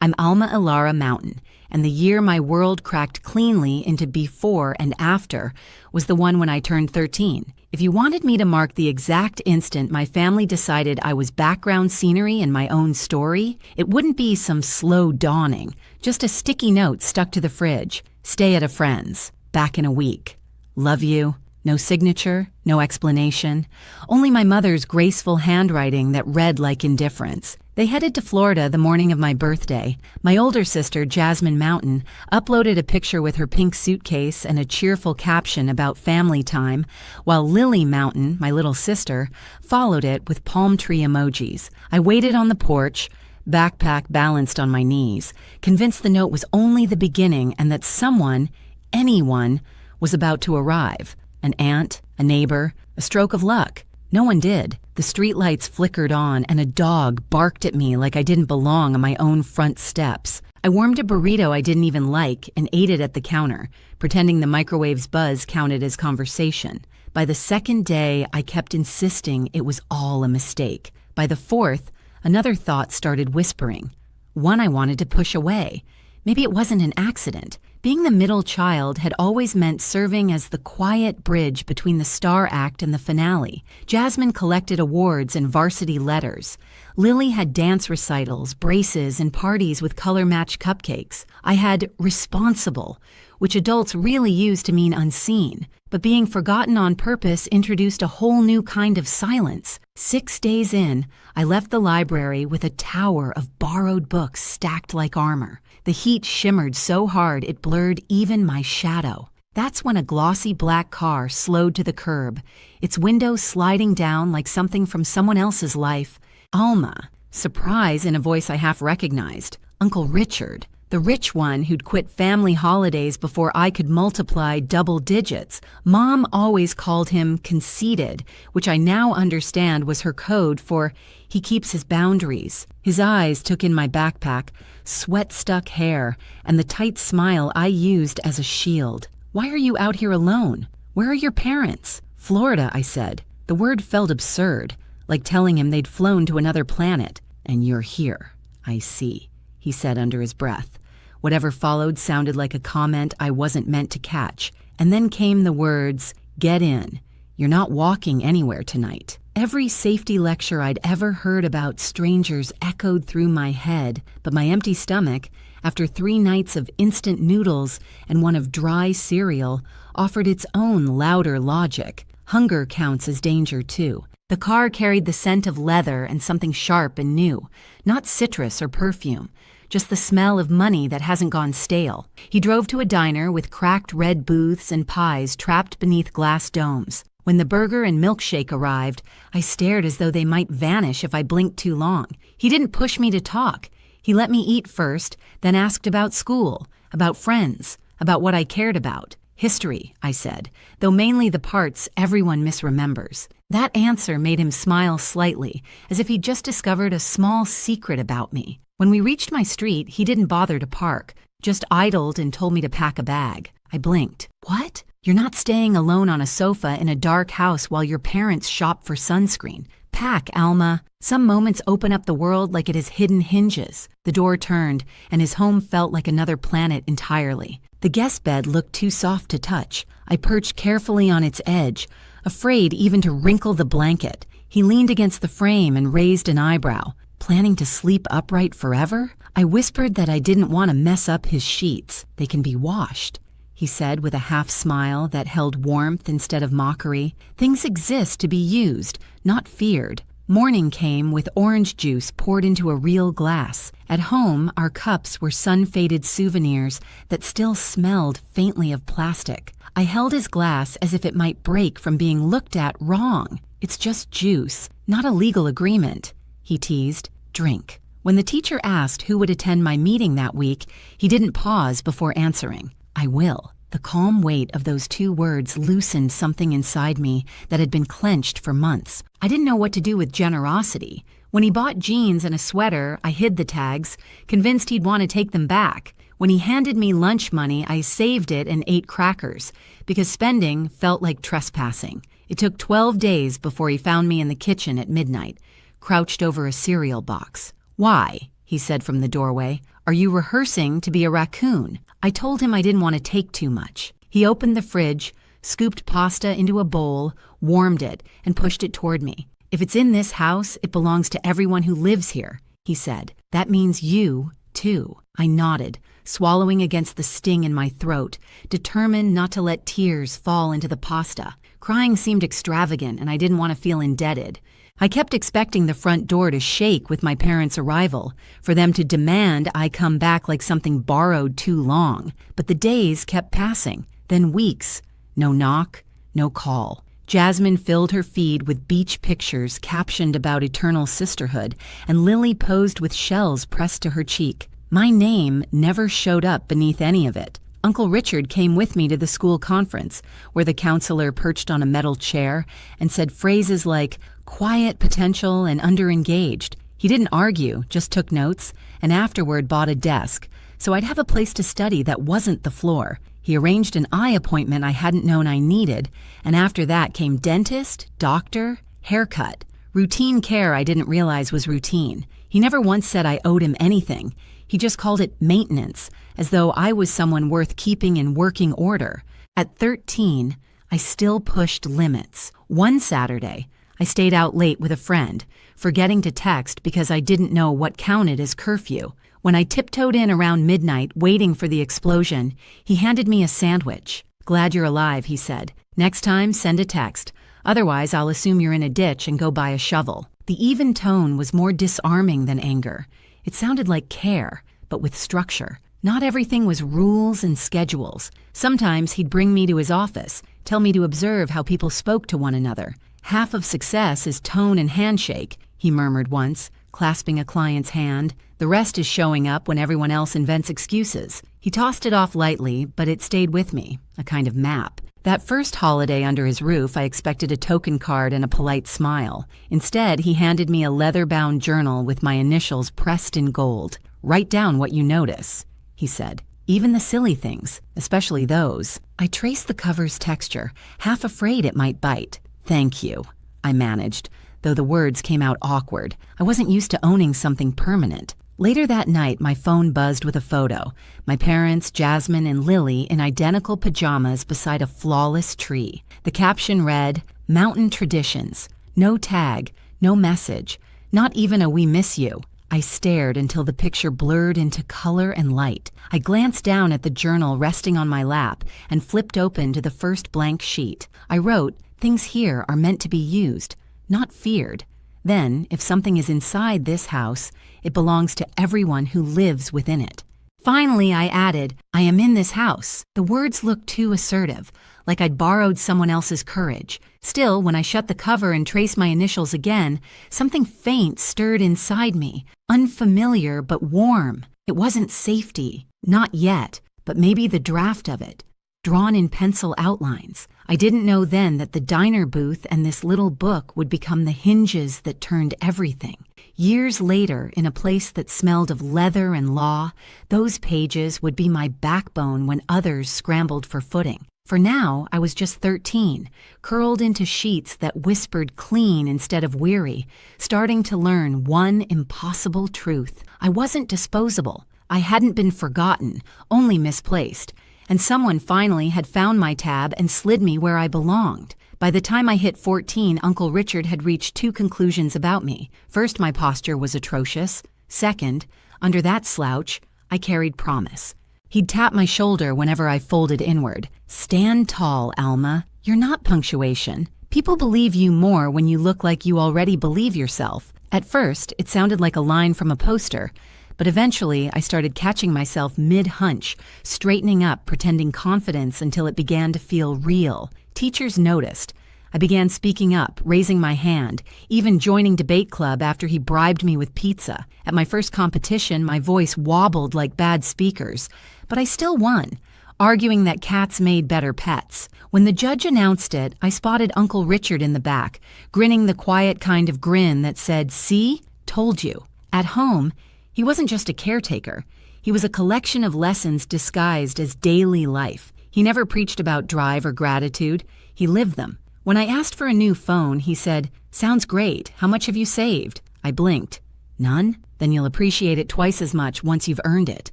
I'm Alma Ilara Mountain, and the year my world cracked cleanly into before and after was the one when I turned 13. If you wanted me to mark the exact instant my family decided I was background scenery in my own story, it wouldn't be some slow dawning, just a sticky note stuck to the fridge. Stay at a friend's. Back in a week. Love you. No signature, no explanation, only my mother's graceful handwriting that read like indifference. They headed to Florida the morning of my birthday. My older sister, Jasmine Mountain, uploaded a picture with her pink suitcase and a cheerful caption about family time, while Lily Mountain, my little sister, followed it with palm tree emojis. I waited on the porch, backpack balanced on my knees, convinced the note was only the beginning and that someone, anyone, was about to arrive. An aunt, a neighbor, a stroke of luck. No one did. The streetlights flickered on and a dog barked at me like I didn't belong on my own front steps. I warmed a burrito I didn't even like and ate it at the counter, pretending the microwave's buzz counted as conversation. By the second day, I kept insisting it was all a mistake. By the fourth, another thought started whispering. One I wanted to push away. Maybe it wasn't an accident. Being the middle child had always meant serving as the quiet bridge between the star act and the finale. Jasmine collected awards and varsity letters. Lily had dance recitals, braces, and parties with color-matched cupcakes. I had responsible, which adults really use to mean unseen. But being forgotten on purpose introduced a whole new kind of silence. 6 days in, I left the library with a tower of borrowed books stacked like armor. The heat shimmered so hard it blurred even my shadow. That's when a glossy black car slowed to the curb, its windows sliding down like something from someone else's life. Alma. Surprise in a voice I half recognized. Uncle Richard. The rich one who'd quit family holidays before I could multiply double digits. Mom always called him conceited, which I now understand was her code for he keeps his boundaries. His eyes took in my backpack, sweat-stuck hair, and the tight smile I used as a shield. Why are you out here alone? Where are your parents? Florida, I said. The word felt absurd, like telling him they'd flown to another planet. And you're here. I see, he said under his breath. Whatever followed sounded like a comment I wasn't meant to catch. And then came the words, "Get in. You're not walking anywhere tonight." Every safety lecture I'd ever heard about strangers echoed through my head, but my empty stomach, after 3 nights of instant noodles and one of dry cereal, offered its own louder logic. Hunger counts as danger, too. The car carried the scent of leather and something sharp and new, not citrus or perfume, just the smell of money that hasn't gone stale. He drove to a diner with cracked red booths and pies trapped beneath glass domes. When the burger and milkshake arrived, I stared as though they might vanish if I blinked too long. He didn't push me to talk. He let me eat first, then asked about school, about friends, about what I cared about. History, I said, though mainly the parts everyone misremembers. That answer made him smile slightly, as if he'd just discovered a small secret about me. When we reached my street, he didn't bother to park, just idled and told me to pack a bag. I blinked. What? You're not staying alone on a sofa in a dark house while your parents shop for sunscreen. Pack, Alma. Some moments open up the world like it has hidden hinges. The door turned, and his home felt like another planet entirely. The guest bed looked too soft to touch. I perched carefully on its edge, afraid even to wrinkle the blanket. He leaned against the frame and raised an eyebrow. Planning to sleep upright forever? I whispered that I didn't want to mess up his sheets. They can be washed, he said with a half smile that held warmth instead of mockery. Things exist to be used, not feared. Morning came with orange juice poured into a real glass. At home, our cups were sun-faded souvenirs that still smelled faintly of plastic. I held his glass as if it might break from being looked at wrong. It's just juice, not a legal agreement, he teased. Drink. When the teacher asked who would attend my meeting that week, he didn't pause before answering. I will. The calm weight of those 2 words loosened something inside me that had been clenched for months. I didn't know what to do with generosity. When he bought jeans and a sweater, I hid the tags, convinced he'd want to take them back. When he handed me lunch money, I saved it and ate crackers, because spending felt like trespassing. It took 12 days before he found me in the kitchen at midnight, crouched over a cereal box. "Why?" he said from the doorway. Are you rehearsing to be a raccoon? I told him I didn't want to take too much. He opened the fridge, scooped pasta into a bowl, warmed it, and pushed it toward me. If it's in this house, it belongs to everyone who lives here, he said. That means you, too. I nodded, swallowing against the sting in my throat, determined not to let tears fall into the pasta. Crying seemed extravagant, and I didn't want to feel indebted. I kept expecting the front door to shake with my parents' arrival, for them to demand I come back like something borrowed too long. But the days kept passing, then weeks. No knock, no call. Jasmine filled her feed with beach pictures captioned about eternal sisterhood, and Lily posed with shells pressed to her cheek. My name never showed up beneath any of it. Uncle Richard came with me to the school conference, where the counselor perched on a metal chair and said phrases like quiet potential and underengaged. He didn't argue, just took notes, and afterward bought a desk, so I'd have a place to study that wasn't the floor. He arranged an eye appointment I hadn't known I needed, and after that came dentist, doctor, haircut. Routine care I didn't realize was routine. He never once said I owed him anything. He just called it maintenance, as though I was someone worth keeping in working order. At 13, I still pushed limits. One Saturday, I stayed out late with a friend, forgetting to text because I didn't know what counted as curfew. When I tiptoed in around midnight, waiting for the explosion, he handed me a sandwich. "Glad you're alive," he said. "Next time, send a text. Otherwise, I'll assume you're in a ditch and go buy a shovel." The even tone was more disarming than anger. It sounded like care, but with structure. Not everything was rules and schedules. Sometimes he'd bring me to his office, tell me to observe how people spoke to one another. "Half of success is tone and handshake," he murmured once, clasping a client's hand. "The rest is showing up when everyone else invents excuses." He tossed it off lightly, but it stayed with me, a kind of map. That first holiday under his roof, I expected a token card and a polite smile. Instead, he handed me a leather-bound journal with my initials pressed in gold. "Write down what you notice," he said. "Even the silly things, especially those." I traced the cover's texture, half afraid it might bite. "Thank you," I managed, though the words came out awkward. I wasn't used to owning something permanent. Later that night, my phone buzzed with a photo. My parents, Jasmine and Lily, in identical pajamas beside a flawless tree. The caption read, "Mountain Traditions. No tag, no message, not even a 'we miss you.'" I stared until the picture blurred into color and light. I glanced down at the journal resting on my lap and flipped open to the first blank sheet. I wrote, "Things here are meant to be used, not feared. Then, if something is inside this house, it belongs to everyone who lives within it." Finally, I added, "I am in this house." The words looked too assertive, like I'd borrowed someone else's courage. Still, when I shut the cover and traced my initials again, something faint stirred inside me, unfamiliar but warm. It wasn't safety, not yet, but maybe the draft of it, drawn in pencil outlines. I didn't know then that the diner booth and this little book would become the hinges that turned everything. Years later, in a place that smelled of leather and law, those pages would be my backbone when others scrambled for footing. For now, I was just 13, curled into sheets that whispered clean instead of weary, starting to learn one impossible truth. I wasn't disposable. I hadn't been forgotten, only misplaced. And someone finally had found my tab and slid me where I belonged. By the time I hit 14, Uncle Richard had reached two conclusions about me. First, my posture was atrocious. Second, under that slouch, I carried promise. He'd tap my shoulder whenever I folded inward. "Stand tall, Alma. You're not punctuation. People believe you more when you look like you already believe yourself." At first, it sounded like a line from a poster, but eventually I started catching myself mid-hunch, straightening up, pretending confidence until it began to feel real. Teachers noticed. I began speaking up, raising my hand, even joining debate club after he bribed me with pizza. At my first competition, my voice wobbled like bad speakers, but I still won, arguing that cats made better pets. When the judge announced it, I spotted Uncle Richard in the back, grinning the quiet kind of grin that said, "See? Told you." At home, he wasn't just a caretaker. He was a collection of lessons disguised as daily life. He never preached about drive or gratitude. He lived them. When I asked for a new phone, he said, "Sounds great. How much have you saved?" I blinked. "None?" Then you'll appreciate it twice as much once you've earned it.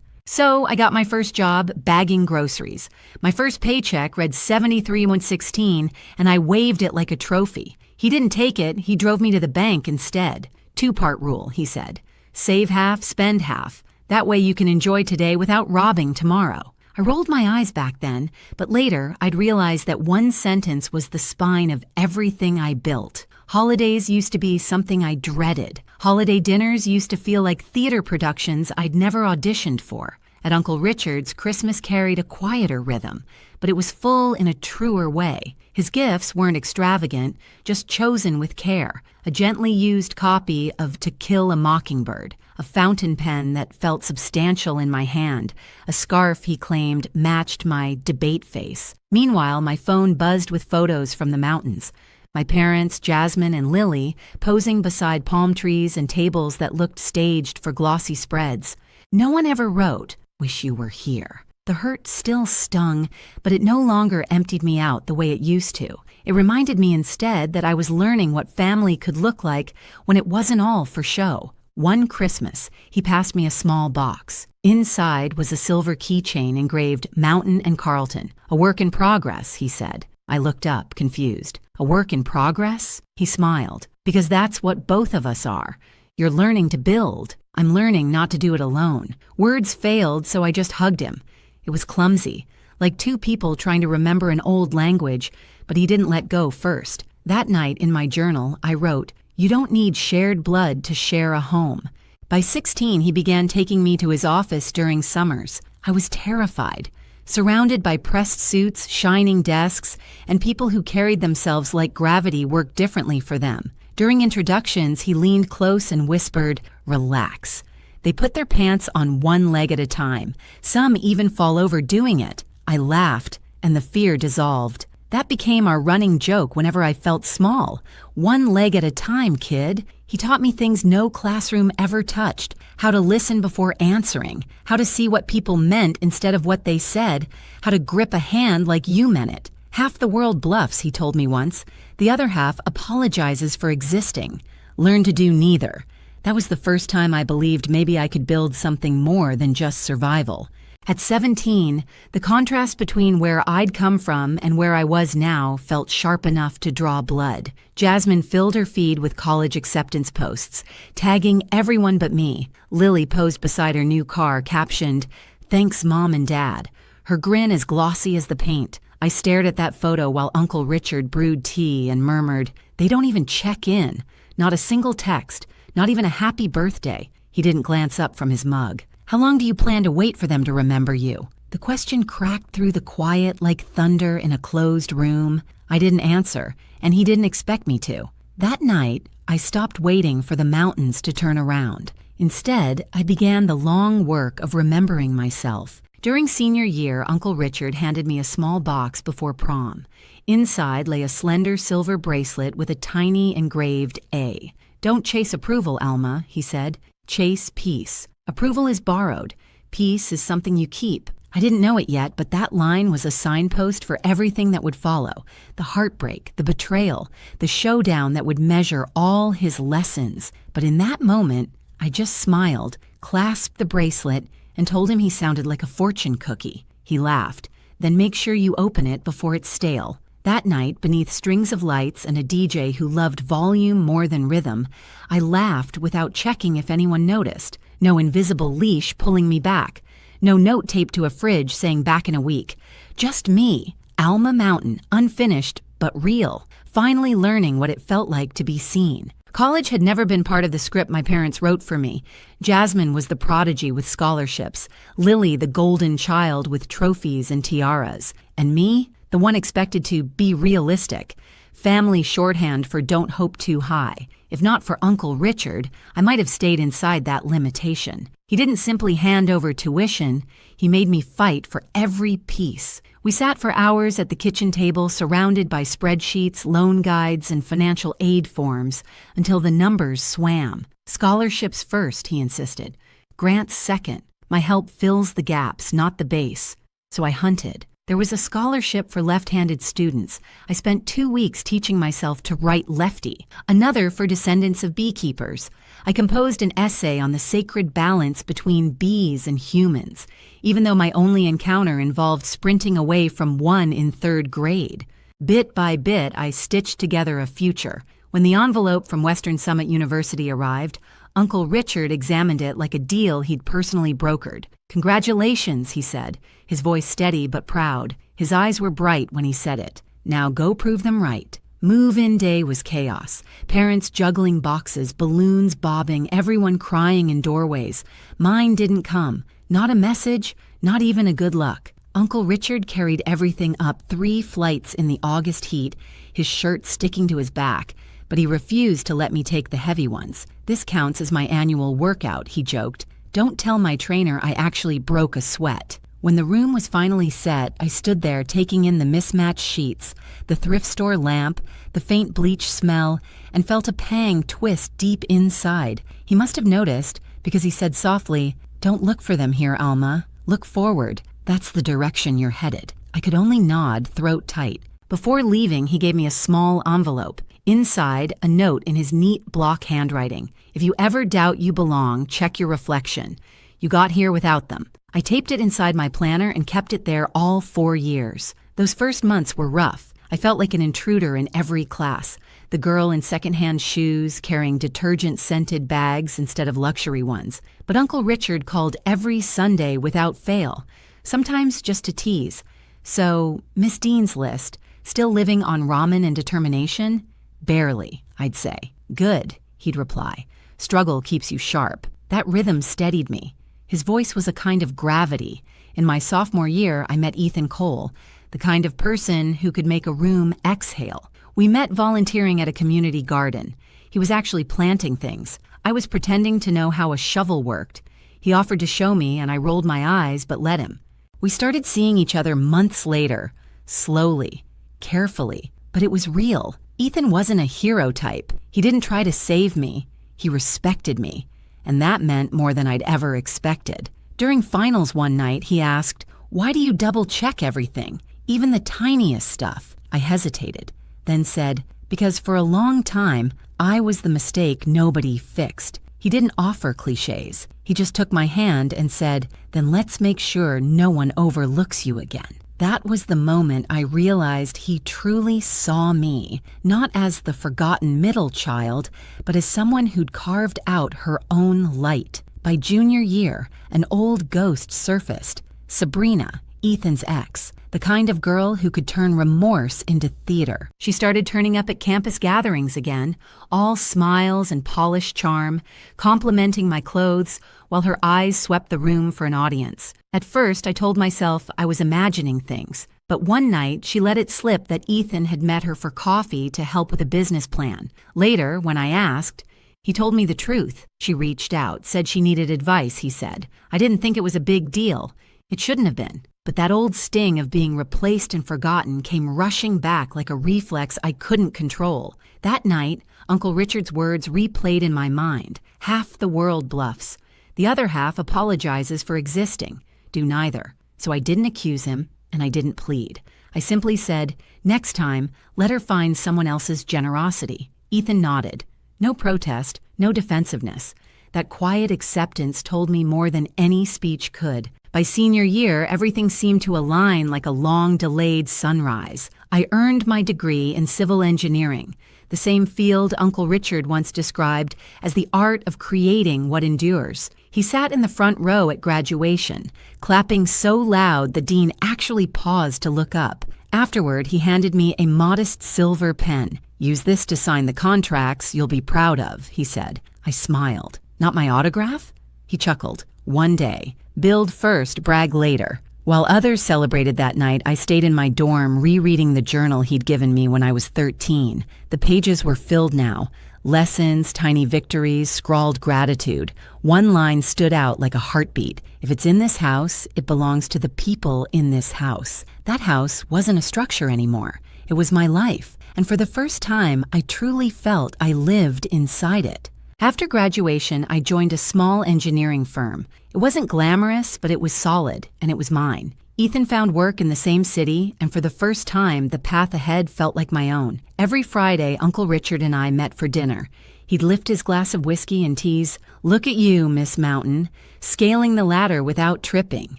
So I got my first job bagging groceries. My first paycheck read 73,116, and I waved it like a trophy. He didn't take it, he drove me to the bank instead. Two-part rule, he said. Save half, spend half. That way you can enjoy today without robbing tomorrow. I rolled my eyes back then, but later I'd realized that one sentence was the spine of everything I built. Holidays used to be something I dreaded. Holiday dinners used to feel like theater productions I'd never auditioned for. At Uncle Richard's, Christmas carried a quieter rhythm, but it was full in a truer way. His gifts weren't extravagant, just chosen with care. A gently used copy of To Kill a Mockingbird, a fountain pen that felt substantial in my hand, a scarf he claimed matched my debate face. Meanwhile, my phone buzzed with photos from the mountains. My parents, Jasmine and Lily, posing beside palm trees and tables that looked staged for glossy spreads. No one ever wrote, "Wish you were here." The hurt still stung, but it no longer emptied me out the way it used to. It reminded me instead that I was learning what family could look like when it wasn't all for show. One Christmas, he passed me a small box. Inside was a silver keychain engraved Mountain and Carlton. A work in progress, he said. I looked up, confused. A work in progress? He smiled. Because that's what both of us are. You're learning to build. I'm learning not to do it alone. Words failed, so I just hugged him. It was clumsy, like two people trying to remember an old language, but he didn't let go first. That night in my journal, I wrote, "You don't need shared blood to share a home." By 16, he began taking me to his office during summers. I was terrified. Surrounded by pressed suits, shining desks, and people who carried themselves like gravity worked differently for them. During introductions, he leaned close and whispered, "Relax." They put their pants on one leg at a time. Some even fall over doing it. I laughed, and the fear dissolved. That became our running joke whenever I felt small. One leg at a time, kid. He taught me things no classroom ever touched. How to listen before answering. How to see what people meant instead of what they said. How to grip a hand like you meant it. Half the world bluffs, he told me once. The other half apologizes for existing. Learn to do neither. That was the first time I believed maybe I could build something more than just survival. At 17, the contrast between where I'd come from and where I was now felt sharp enough to draw blood. Jasmine filled her feed with college acceptance posts, tagging everyone but me. Lily posed beside her new car, captioned, "Thanks, Mom and Dad." Her grin as glossy as the paint. I stared at that photo while Uncle Richard brewed tea and murmured, "They don't even check in. Not a single text. Not even a happy birthday." He didn't glance up from his mug. "How long do you plan to wait for them to remember you?" The question cracked through the quiet like thunder in a closed room. I didn't answer, and he didn't expect me to. That night, I stopped waiting for the mountains to turn around. Instead, I began the long work of remembering myself. During senior year, Uncle Richard handed me a small box before prom. Inside lay a slender silver bracelet with a tiny engraved A. "Don't chase approval, Alma," he said. "Chase peace. Approval is borrowed. Peace is something you keep." I didn't know it yet, but that line was a signpost for everything that would follow. The heartbreak, the betrayal, the showdown that would measure all his lessons. But in that moment, I just smiled, clasped the bracelet, and told him he sounded like a fortune cookie. He laughed. "Then make sure you open it before it's stale." That night, beneath strings of lights and a DJ who loved volume more than rhythm, I laughed without checking if anyone noticed. No invisible leash pulling me back. No note taped to a fridge saying back in a week. Just me, Alma Mountain, unfinished but real, finally learning what it felt like to be seen. College had never been part of the script my parents wrote for me. Jasmine was the prodigy with scholarships, Lily the golden child with trophies and tiaras, and me, the one expected to be realistic. Family shorthand for don't hope too high. If not for Uncle Richard, I might have stayed inside that limitation. He didn't simply hand over tuition, he made me fight for every piece. We sat for hours at the kitchen table surrounded by spreadsheets, loan guides, and financial aid forms until the numbers swam. Scholarships first, he insisted. Grants second. My help fills the gaps, not the base. So I hunted. There was a scholarship for left-handed students. I spent 2 weeks teaching myself to write lefty. Another for descendants of beekeepers. I composed an essay on the sacred balance between bees and humans, even though my only encounter involved sprinting away from one in 3rd grade. Bit by bit, I stitched together a future. When the envelope from Western Summit University arrived, Uncle Richard examined it like a deal he'd personally brokered. "Congratulations," he said, his voice steady but proud. His eyes were bright when he said it. "Now go prove them right." Move-in day was chaos. Parents juggling boxes, balloons bobbing, everyone crying in doorways. Mine didn't come. Not a message, not even a good luck. Uncle Richard carried everything up 3 flights in the August heat, his shirt sticking to his back, but he refused to let me take the heavy ones. "This counts as my annual workout," he joked. "Don't tell my trainer I actually broke a sweat." When the room was finally set, I stood there taking in the mismatched sheets, the thrift store lamp, the faint bleach smell, and felt a pang twist deep inside. He must have noticed, because he said softly, "Don't look for them here, Alma. Look forward. That's the direction you're headed." I could only nod, throat tight. Before leaving, he gave me a small envelope. Inside, a note in his neat block handwriting. "If you ever doubt you belong, check your reflection. You got here without them." I taped it inside my planner and kept it there all 4 years. Those first months were rough. I felt like an intruder in every class. The girl in secondhand shoes, carrying detergent-scented bags instead of luxury ones. But Uncle Richard called every Sunday without fail, sometimes just to tease. So, Miss Dean's list, still living on ramen and determination? "Barely," I'd say. "Good," he'd reply. "Struggle keeps you sharp." That rhythm steadied me. His voice was a kind of gravity. In my sophomore year, I met Ethan Cole, the kind of person who could make a room exhale. We met volunteering at a community garden. He was actually planting things. I was pretending to know how a shovel worked. He offered to show me, and I rolled my eyes but let him. We started seeing each other months later, slowly, carefully, but it was real. Ethan wasn't a hero type. He didn't try to save me. He respected me. And that meant more than I'd ever expected. During finals one night, he asked, "Why do you double-check everything, even the tiniest stuff?" I hesitated, then said, "Because for a long time, I was the mistake nobody fixed." He didn't offer cliches. He just took my hand and said, "Then let's make sure no one overlooks you again." That was the moment I realized he truly saw me, not as the forgotten middle child, but as someone who'd carved out her own light. By junior year, an old ghost surfaced, Sabrina, Ethan's ex, the kind of girl who could turn remorse into theater. She started turning up at campus gatherings again, all smiles and polished charm, complimenting my clothes, while her eyes swept the room for an audience. At first, I told myself I was imagining things, but one night she let it slip that Ethan had met her for coffee to help with a business plan. Later, when I asked, he told me the truth. She reached out, said she needed advice, he said. I didn't think it was a big deal. It shouldn't have been. But that old sting of being replaced and forgotten came rushing back like a reflex I couldn't control. That night, Uncle Richard's words replayed in my mind. Half the world bluffs. The other half apologizes for existing. Do neither. So I didn't accuse him, and I didn't plead. I simply said, next time, let her find someone else's generosity. Ethan nodded. No protest, no defensiveness. That quiet acceptance told me more than any speech could. By senior year, everything seemed to align like a long-delayed sunrise. I earned my degree in civil engineering, the same field Uncle Richard once described as the art of creating what endures. He sat in the front row at graduation, clapping so loud the dean actually paused to look up. Afterward, he handed me a modest silver pen. Use this to sign the contracts you'll be proud of, he said. I smiled. Not my autograph? He chuckled. One day. Build first, brag later. While others celebrated that night, I stayed in my dorm rereading the journal he'd given me when I was 13. The pages were filled now. Lessons, tiny victories, scrawled gratitude. One line stood out like a heartbeat. If it's in this house, it belongs to the people in this house. That house wasn't a structure anymore. It was my life. And for the first time, I truly felt I lived inside it. After graduation, I joined a small engineering firm. It wasn't glamorous, but it was solid, and it was mine. Ethan found work in the same city, and for the first time, the path ahead felt like my own. Every Friday, Uncle Richard and I met for dinner. He'd lift his glass of whiskey and tease, "Look at you, Miss Mountain, scaling the ladder without tripping."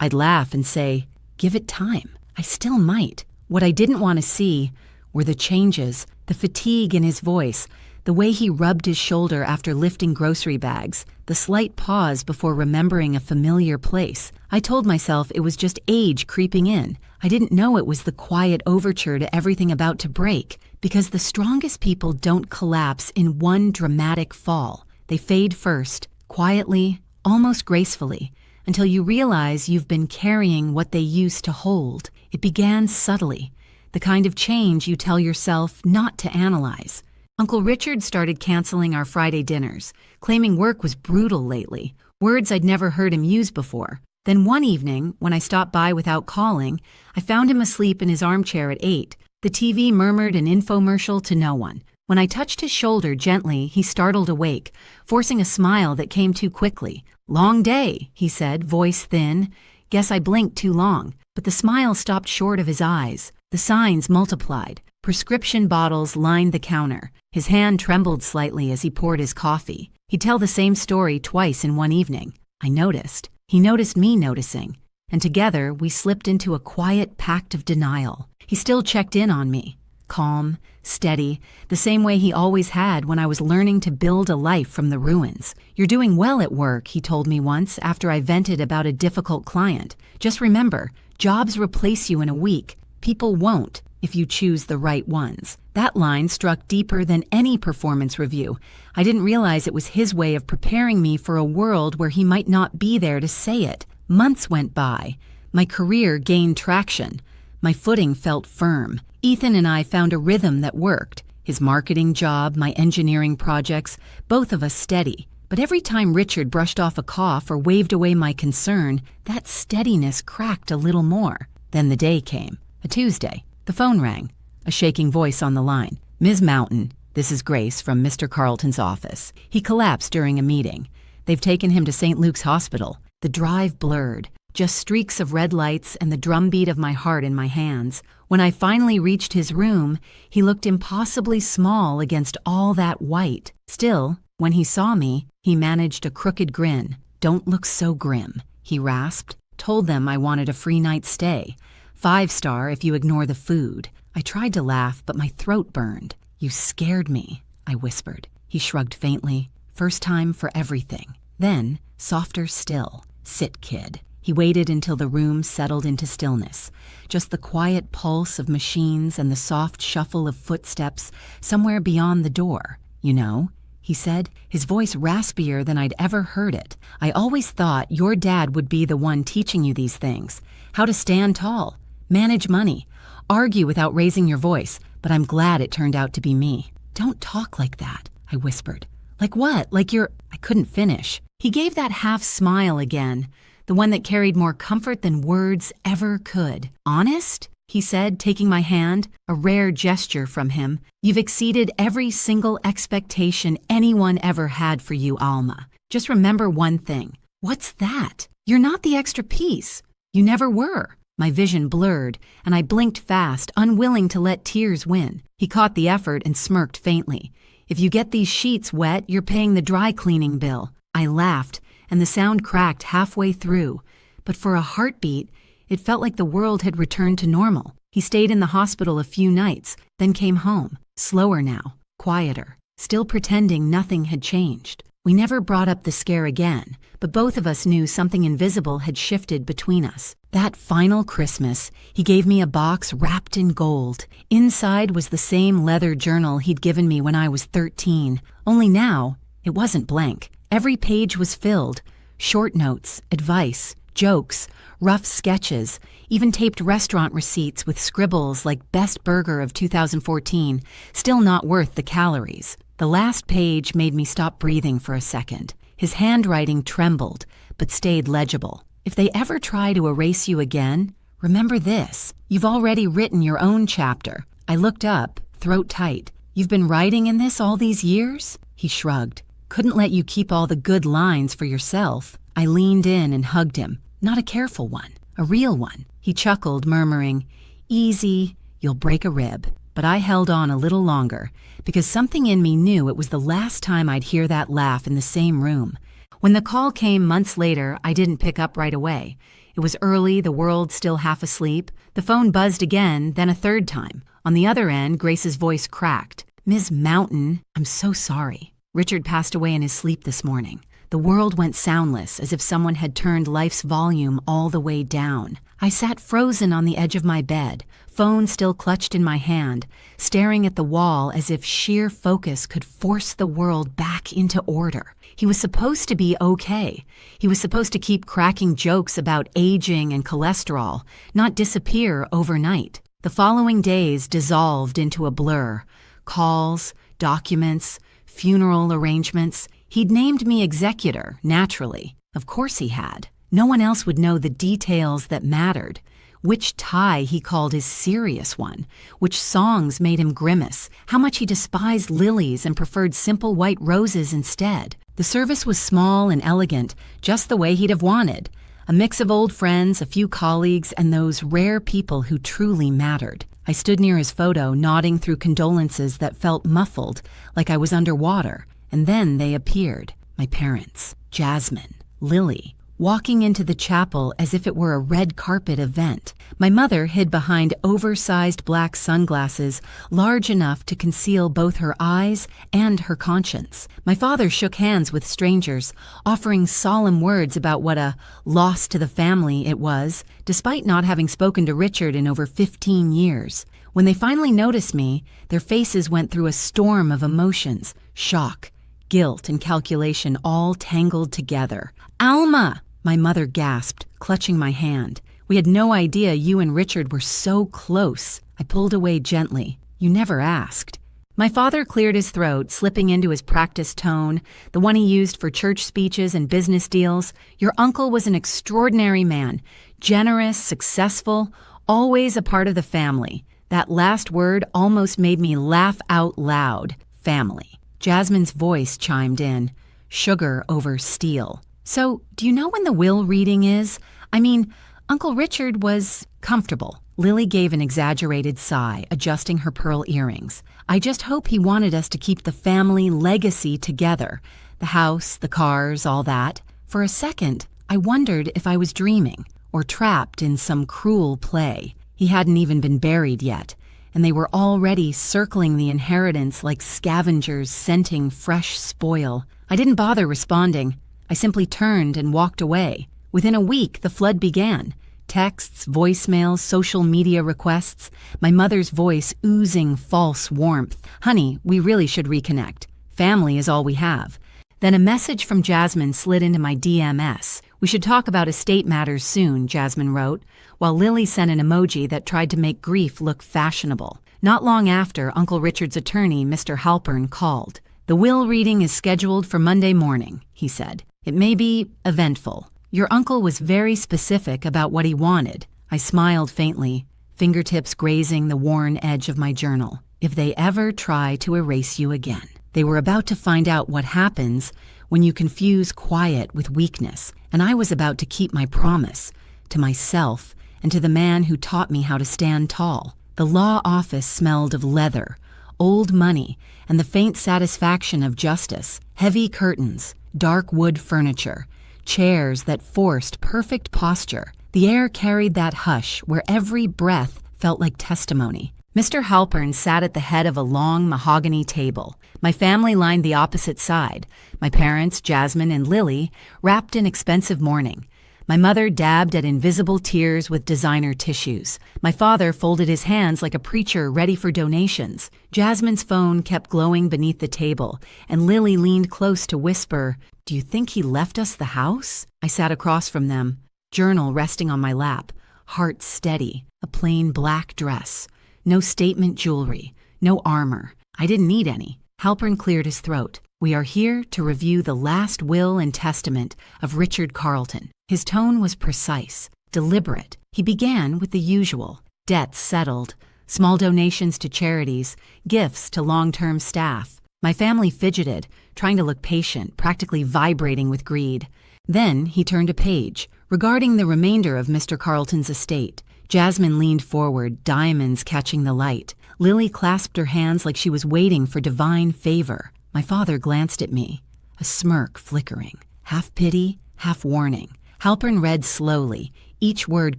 I'd laugh and say, "Give it time. I still might." What I didn't want to see were the changes, the fatigue in his voice, the way he rubbed his shoulder after lifting grocery bags, the slight pause before remembering a familiar place. I told myself it was just age creeping in. I didn't know it was the quiet overture to everything about to break, because the strongest people don't collapse in one dramatic fall. They fade first, quietly, almost gracefully, until you realize you've been carrying what they used to hold. It began subtly, the kind of change you tell yourself not to analyze. Uncle Richard started canceling our Friday dinners, claiming work was brutal lately, words I'd never heard him use before. Then one evening, when I stopped by without calling, I found him asleep in his armchair at 8. The TV murmured an infomercial to no one. When I touched his shoulder gently, he startled awake, forcing a smile that came too quickly. "Long day," he said, voice thin. Guess I blinked too long, but the smile stopped short of his eyes. The signs multiplied. Prescription bottles lined the counter. His hand trembled slightly as he poured his coffee. He'd tell the same story twice in one evening. I noticed. He noticed me noticing. And together, we slipped into a quiet pact of denial. He still checked in on me. Calm, steady, the same way he always had when I was learning to build a life from the ruins. "You're doing well at work," he told me once after I vented about a difficult client. "Just remember, jobs replace you in a week. People won't, if you choose the right ones." That line struck deeper than any performance review. I didn't realize it was his way of preparing me for a world where he might not be there to say it. Months went by. My career gained traction. My footing felt firm. Ethan and I found a rhythm that worked. His marketing job, my engineering projects, both of us steady. But every time Richard brushed off a cough or waved away my concern, that steadiness cracked a little more. Then the day came. A Tuesday. The phone rang. A shaking voice on the line. "Ms. Mountain, this is Grace from Mr. Carlton's office. He collapsed during a meeting. They've taken him to St. Luke's Hospital." The drive blurred, just streaks of red lights and the drumbeat of my heart in my hands. When I finally reached his room, he looked impossibly small against all that white. Still, when he saw me, he managed a crooked grin. "Don't look so grim," he rasped. "Told them I wanted a free night's stay. 5-star if you ignore the food." I tried to laugh, but my throat burned. "You scared me," I whispered. He shrugged faintly. "First time for everything." Then, softer still. "Sit, kid." He waited until the room settled into stillness. Just the quiet pulse of machines and the soft shuffle of footsteps somewhere beyond the door. "You know," he said, his voice raspier than I'd ever heard it, "I always thought your dad would be the one teaching you these things. How to stand tall, manage money, argue without raising your voice, but I'm glad it turned out to be me." "Don't talk like that," I whispered. "Like what? Like you're—" I couldn't finish. He gave that half smile again, the one that carried more comfort than words ever could. "Honest?" he said, taking my hand, a rare gesture from him. "You've exceeded every single expectation anyone ever had for you, Alma. Just remember one thing." "What's that?" "You're not the extra piece. You never were." My vision blurred, and I blinked fast, unwilling to let tears win. He caught the effort and smirked faintly. "If you get these sheets wet, you're paying the dry cleaning bill." I laughed, and the sound cracked halfway through. But for a heartbeat, it felt like the world had returned to normal. He stayed in the hospital a few nights, then came home, slower now, quieter, still pretending nothing had changed. We never brought up the scare again, but both of us knew something invisible had shifted between us. That final Christmas, he gave me a box wrapped in gold. Inside was the same leather journal he'd given me when I was 13. Only now, it wasn't blank. Every page was filled. Short notes, advice, jokes, rough sketches, even taped restaurant receipts with scribbles like "Best Burger of 2014, still not worth the calories." The last page made me stop breathing for a second. His handwriting trembled, but stayed legible. "If they ever try to erase you again, remember this. You've already written your own chapter." I looked up, throat tight. "You've been writing in this all these years?" He shrugged. "Couldn't let you keep all the good lines for yourself." I leaned in and hugged him. "Not a careful one. a real one. He chuckled, murmuring, "Easy, you'll break a rib." But I held on a little longer, because something in me knew it was the last time I'd hear that laugh in the same room. When the call came months later, I didn't pick up right away. It was early, the world still half asleep. The phone buzzed again, then a third time. On the other end, Grace's voice cracked. "Ms. Mountain, I'm so sorry. Richard passed away in his sleep this morning." The world went soundless, as if someone had turned life's volume all the way down. I sat frozen on the edge of my bed, phone still clutched in my hand, staring at the wall as if sheer focus could force the world back into order. He was supposed to be okay. He was supposed to keep cracking jokes about aging and cholesterol, not disappear overnight. The following days dissolved into a blur. Calls, documents, funeral arrangements. He'd named me executor, naturally. Of course he had. No one else would know the details that mattered. Which tie he called his serious one, which songs made him grimace, how much he despised lilies and preferred simple white roses instead. The service was small and elegant, just the way he'd have wanted. A mix of old friends, a few colleagues, and those rare people who truly mattered. I stood near his photo, nodding through condolences that felt muffled, like I was underwater. And then they appeared, my parents, Jasmine, Lily, walking into the chapel as if it were a red carpet event. My mother hid behind oversized black sunglasses, large enough to conceal both her eyes and her conscience. My father shook hands with strangers, offering solemn words about what a loss to the family it was, despite not having spoken to Richard in over 15 years. When they finally noticed me, their faces went through a storm of emotions, shock, guilt, and calculation all tangled together. "Alma!" my mother gasped, clutching my hand. "We had no idea you and Richard were so close." I pulled away gently. "You never asked." My father cleared his throat, slipping into his practiced tone, the one he used for church speeches and business deals. "Your uncle was an extraordinary man, generous, successful, always a part of the family." That last word almost made me laugh out loud. Family. Jasmine's voice chimed in. Sugar over steel. "So, do you know when the will reading is? I mean, Uncle Richard was comfortable." Lily gave an exaggerated sigh, adjusting her pearl earrings. "I just hope he wanted us to keep the family legacy together. The house, the cars, all that." For a second, I wondered if I was dreaming or trapped in some cruel play. He hadn't even been buried yet, and they were already circling the inheritance like scavengers scenting fresh spoil. I didn't bother responding. I simply turned and walked away. Within a week, the flood began. Texts, voicemails, social media requests, my mother's voice oozing false warmth. "Honey, we really should reconnect. Family is all we have." Then a message from Jasmine slid into my DMS. "We should talk about estate matters soon," Jasmine wrote, while Lily sent an emoji that tried to make grief look fashionable. Not long after, Uncle Richard's attorney, Mr. Halpern, called. "The will reading is scheduled for Monday morning," he said. "It may be eventful. Your uncle was very specific about what he wanted." I smiled faintly, fingertips grazing the worn edge of my journal. "If they ever try to erase you again." They were about to find out what happens when you confuse quiet with weakness, and I was about to keep my promise to myself and to the man who taught me how to stand tall. The law office smelled of leather, old money, and the faint satisfaction of justice. Heavy curtains, dark wood furniture, chairs that forced perfect posture. The air carried that hush where every breath felt like testimony. Mr. Halpern sat at the head of a long mahogany table. My family lined the opposite side. My parents, Jasmine and Lily, wrapped in expensive mourning. My mother dabbed at invisible tears with designer tissues. My father folded his hands like a preacher ready for donations. Jasmine's phone kept glowing beneath the table, and Lily leaned close to whisper, "Do you think he left us the house?" I sat across from them, journal resting on my lap, heart steady, a plain black dress. No statement jewelry, no armor. I didn't need any. Halpern cleared his throat. "We are here to review the last will and testament of Richard Carleton." His tone was precise, deliberate. He began with the usual. Debts settled, small donations to charities, gifts to long-term staff. My family fidgeted, trying to look patient, practically vibrating with greed. Then he turned a page, Regarding the remainder of Mr. Carlton's estate, Jasmine leaned forward, diamonds catching the light. Lily clasped her hands like she was waiting for divine favor. My father glanced at me, a smirk flickering, half pity, half warning. Halpern read slowly, each word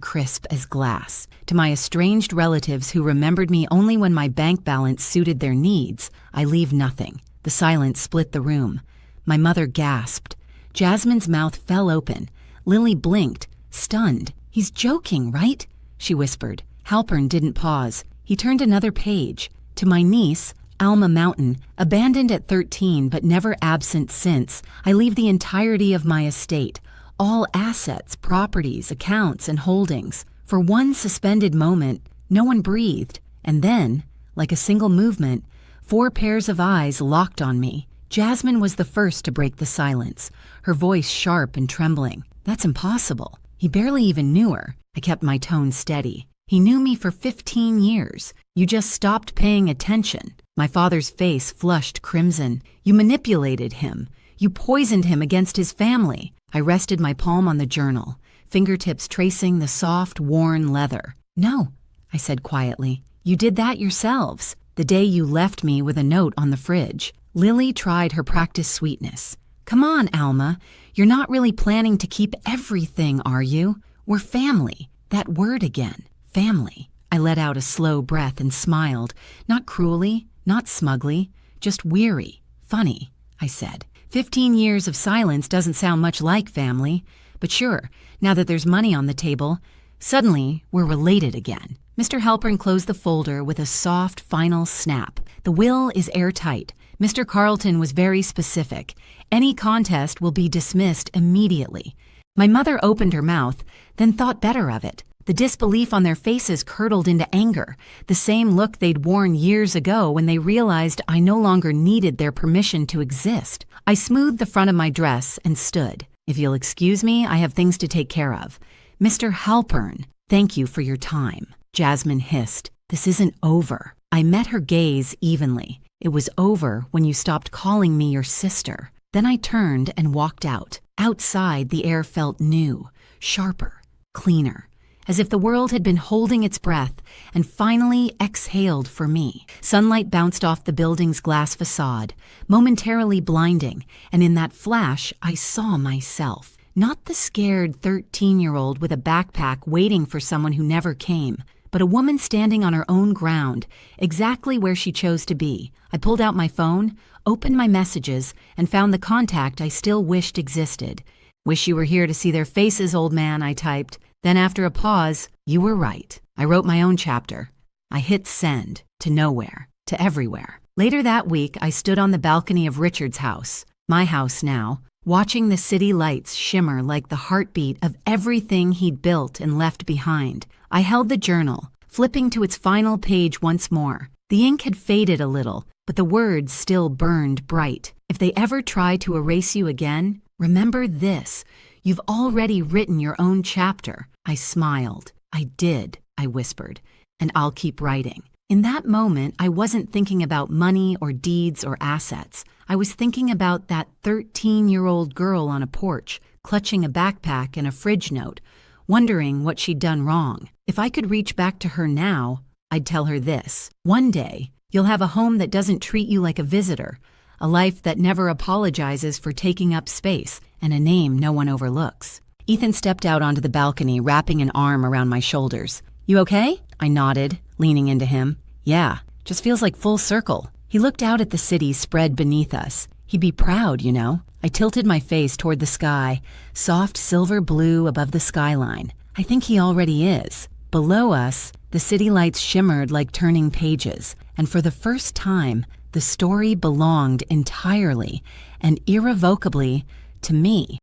crisp as glass. To my estranged relatives who remembered me only when my bank balance suited their needs, I leave nothing. The silence split the room. My mother gasped. Jasmine's mouth fell open. Lily blinked, stunned. "He's joking, right?" she whispered. Halpern didn't pause. He turned another page. To my niece, Alma Mountain, abandoned at 13 but never absent since, I leave the entirety of my estate, all assets, properties, accounts, and holdings. For one suspended moment, no one breathed, and then, like a single movement, 4 pairs of eyes locked on me. Jasmine was the first to break the silence, her voice sharp and trembling. "That's impossible. He barely even knew her." I kept my tone steady. "He knew me for 15 years. You just stopped paying attention." My father's face flushed crimson. "You manipulated him. You poisoned him against his family." I rested my palm on the journal, fingertips tracing the soft, worn leather. "No," I said quietly. "You did that yourselves, the day you left me with a note on the fridge." Lily tried her practice sweetness. "Come on, Alma. You're not really planning to keep everything, are you? We're family." That word again, family. I let out a slow breath and smiled, not cruelly, not smugly, just weary. "Funny," I said. 15 years of silence doesn't sound much like family, but sure, now that there's money on the table, suddenly we're related again. Mr. Halpern closed the folder with a soft, final snap. "The will is airtight. Mr. Carlton was very specific. Any contest will be dismissed immediately." My mother opened her mouth, then thought better of it. The disbelief on their faces curdled into anger, the same look they'd worn years ago when they realized I no longer needed their permission to exist. I smoothed the front of my dress and stood. "If you'll excuse me, I have things to take care of." "Mr. Halpern, thank you for your time," Jasmine hissed. "This isn't over." I met her gaze evenly. "It was over when you stopped calling me your sister." Then I turned and walked out. Outside, the air felt new, sharper, cleaner, as if the world had been holding its breath and finally exhaled for me. Sunlight bounced off the building's glass facade, momentarily blinding, and in that flash, I saw myself. Not the scared 13-year-old with a backpack waiting for someone who never came, but a woman standing on her own ground, exactly where she chose to be. I pulled out my phone, opened my messages, and found the contact I still wished existed. "Wish you were here to see their faces, old man," I typed. Then after a pause, "You were right." I wrote my own chapter. I hit send, to nowhere, to everywhere. Later that week, I stood on the balcony of Richard's house, my house now, watching the city lights shimmer like the heartbeat of everything he'd built and left behind. I held the journal, flipping to its final page once more. The ink had faded a little, but the words still burned bright. "If they ever try to erase you again, remember this. You've already written your own chapter." I smiled. "I did," I whispered, "and I'll keep writing." In that moment, I wasn't thinking about money or deeds or assets. I was thinking about that 13-year-old girl on a porch, clutching a backpack and a fridge note, wondering what she'd done wrong. If I could reach back to her now, I'd tell her this: "One day, you'll have a home that doesn't treat you like a visitor, a life that never apologizes for taking up space, and a name no one overlooks." Ethan stepped out onto the balcony, wrapping an arm around my shoulders. "You okay?" I nodded, leaning into him. "Yeah, just feels like full circle." He looked out at the city spread beneath us. "He'd be proud, you know." I tilted my face toward the sky, soft silver blue above the skyline. "I think he already is." Below us, the city lights shimmered like turning pages, and for the first time, the story belonged entirely and irrevocably to me.